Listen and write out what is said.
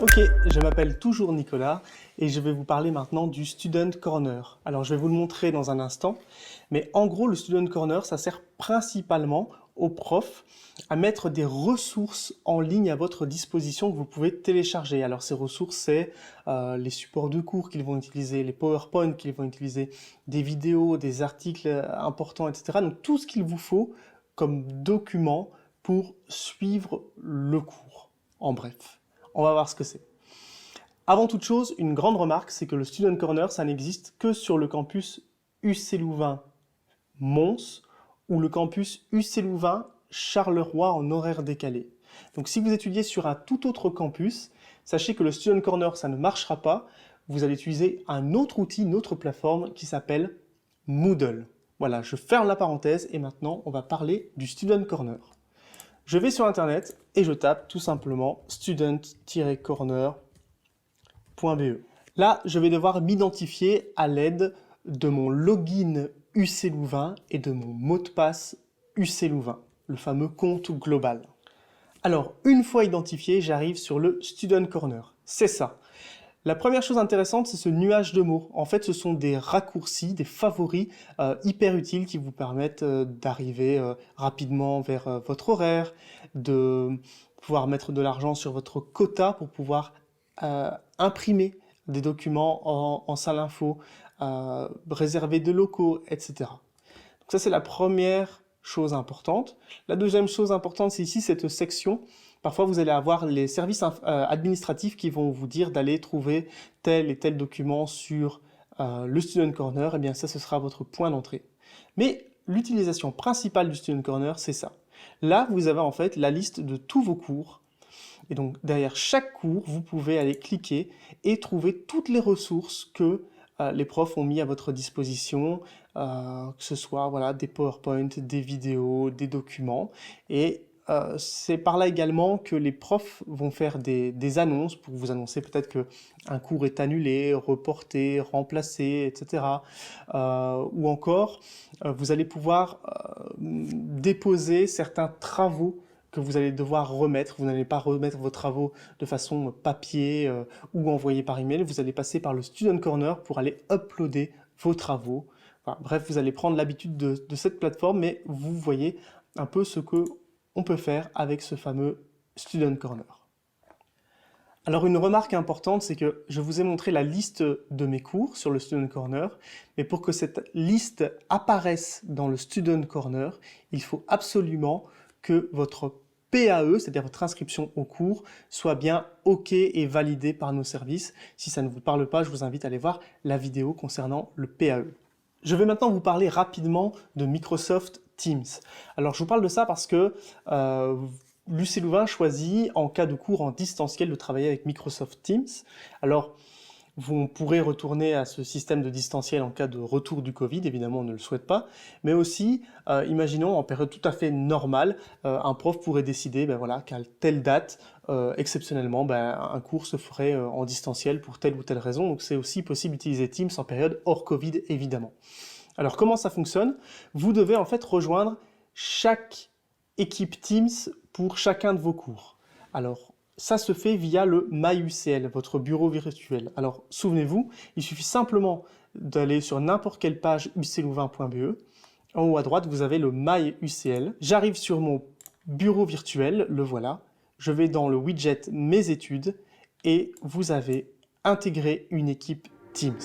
Ok, je m'appelle toujours Nicolas et je vais vous parler maintenant du Student Corner. Alors je vais vous le montrer dans un instant, mais en gros le Student Corner ça sert principalement aux profs à mettre des ressources en ligne à votre disposition que vous pouvez télécharger. Alors ces ressources c'est les supports de cours qu'ils vont utiliser, les PowerPoint qu'ils vont utiliser, des vidéos, des articles importants, etc. Donc tout ce qu'il vous faut comme document pour suivre le cours, en bref. On va voir ce que c'est. Avant toute chose, une grande remarque, c'est que le Student Corner, ça n'existe que sur le campus UC Louvain-Mons ou le campus UC Louvain-Charleroi en horaire décalé. Donc si vous étudiez sur un tout autre campus, sachez que le Student Corner, ça ne marchera pas. Vous allez utiliser un autre outil, une autre plateforme qui s'appelle Moodle. Voilà, je ferme la parenthèse et maintenant on va parler du Student Corner. Je vais sur internet et je tape tout simplement student-corner.be. Là, je vais devoir m'identifier à l'aide de mon login UC Louvain et de mon mot de passe UC Louvain, le fameux compte global. Alors, une fois identifié, j'arrive sur le Student Corner. C'est ça. La première chose intéressante, c'est ce nuage de mots. En fait, ce sont des raccourcis, des favoris hyper utiles qui vous permettent d'arriver rapidement vers votre horaire, de pouvoir mettre de l'argent sur votre quota pour pouvoir imprimer des documents en salle info, réserver des locaux, etc. Donc ça, c'est la première chose importante. La deuxième chose importante, c'est ici cette section. Parfois, vous allez avoir les services administratifs qui vont vous dire d'aller trouver tel et tel document sur le Student Corner. Eh bien, ça, ce sera votre point d'entrée. Mais l'utilisation principale du Student Corner, c'est ça. Là, vous avez en fait la liste de tous vos cours. Et donc, derrière chaque cours, vous pouvez aller cliquer et trouver toutes les ressources que les profs ont mis à votre disposition, que ce soit voilà, des PowerPoint, des vidéos, des documents. Et c'est par là également que les profs vont faire des annonces pour vous annoncer peut-être qu'un cours est annulé, reporté, remplacé, etc. Ou encore, vous allez pouvoir déposer certains travaux que vous allez devoir remettre. Vous n'allez pas remettre vos travaux de façon papier ou envoyés par email. Vous allez passer par le Student Corner pour aller uploader vos travaux. Enfin, bref, vous allez prendre l'habitude de cette plateforme, mais vous voyez un peu ce qu'on peut faire avec ce fameux Student Corner. Alors une remarque importante, c'est que je vous ai montré la liste de mes cours sur le Student Corner, mais pour que cette liste apparaisse dans le Student Corner, il faut absolument que votre PAE, c'est-à-dire votre inscription au cours, soit bien OK et validée par nos services. Si ça ne vous parle pas, je vous invite à aller voir la vidéo concernant le PAE. Je vais maintenant vous parler rapidement de Microsoft Teams. Alors je vous parle de ça parce que l'UC Louvain choisit en cas de cours en distanciel de travailler avec Microsoft Teams. Alors vous pourrez retourner à ce système de distanciel en cas de retour du Covid, évidemment on ne le souhaite pas, mais aussi, imaginons en période tout à fait normale, un prof pourrait décider voilà, qu'à telle date, exceptionnellement, un cours se ferait en distanciel pour telle ou telle raison, donc c'est aussi possible d'utiliser Teams en période hors Covid, évidemment. Alors comment ça fonctionne? Vous devez en fait rejoindre chaque équipe Teams pour chacun de vos cours. Alors, ça se fait via le MyUCL, votre bureau virtuel. Alors, souvenez-vous, il suffit simplement d'aller sur n'importe quelle page uclouvain.be. En haut à droite, vous avez le MyUCL. J'arrive sur mon bureau virtuel, le voilà. Je vais dans le widget Mes études et vous avez intégré une équipe Teams.